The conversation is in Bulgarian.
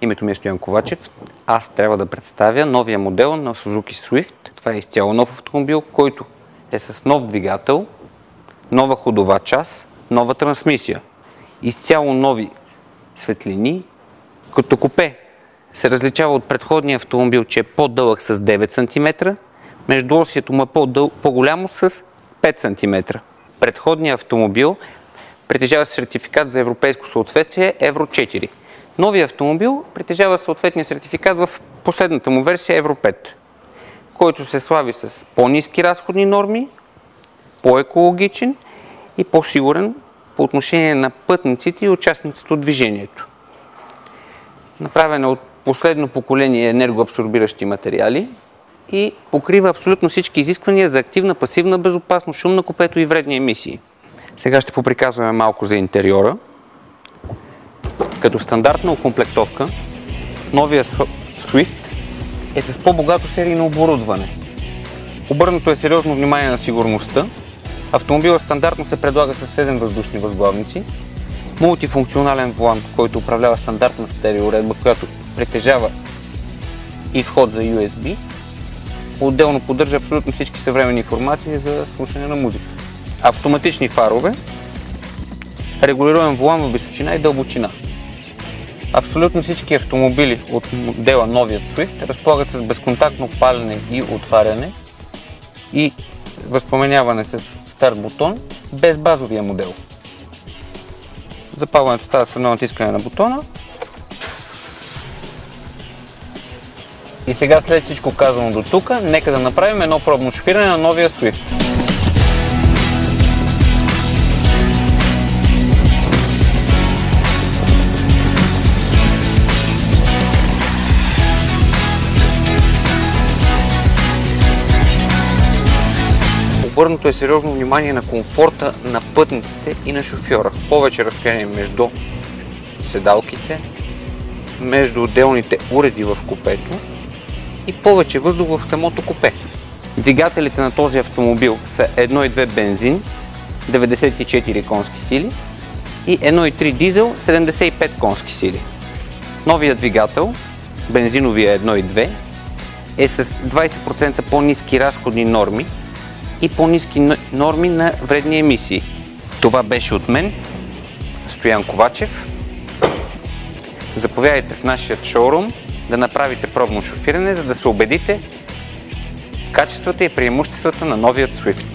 Името ми е Стоян Ковачев. Аз трябва да представя новия модел на Suzuki Swift. Това е изцяло нов автомобил, който е с нов двигател, нова ходова част, нова трансмисия. Изцяло нови светлини. Като купе се различава от предходния автомобил, че е по-дълъг с 9 см, междуосието му е по-голямо с 5 см. Предходният автомобил притежава сертификат за европейско съответствие Евро 4. Новият автомобил притежава съответния сертификат в последната му версия Евро 5, който се слави с по-ниски разходни норми, по-екологичен и по-сигурен по отношение на пътниците и участниците от движението. Направен е от последно поколение енергоабсорбиращи материали и покрива абсолютно всички изисквания за активна, пасивна безопасност, шум на купето и вредни емисии. Сега ще поприказваме малко за интериора. Като стандартна окомплектовка, новия Swift е с по-богато серийно оборудване. Обърнато е сериозно внимание на сигурността. Автомобилът стандартно се предлага с 7 въздушни възглавници, мултифункционален волан, който управлява стандартна стереоуредба, която притежава и вход за USB. Отделно поддържа абсолютно всички съвременни формати за слушане на музика. Автоматични фарове, регулируем волан в височина и дълбочина. Абсолютно всички автомобили от модела новият Swift разполагат с безконтактно палене и отваряне и възпламеняване с старт бутон без базовия модел. Запалването става с едно натискане на бутона. И сега, след всичко казано до тук, нека да направим едно пробно шофиране на новия Swift. Обърнато е сериозно внимание на комфорта на пътниците и на шофьора. Повече разстояние между седалките, между отделните уреди в купето и повече въздух в самото купе. Двигателите на този автомобил са 1.2 бензин, 94 конски сили и 1.3 дизел, 75 конски сили. Новият двигател, бензиновия 1.2, е с 20% по-ниски разходни норми и по-ниски норми на вредни емисии. Това беше от мен, Стоян Ковачев. Заповядайте в нашия шоурум да направите пробно шофиране, за да се убедите в качествата и преимуществата на новият Swift.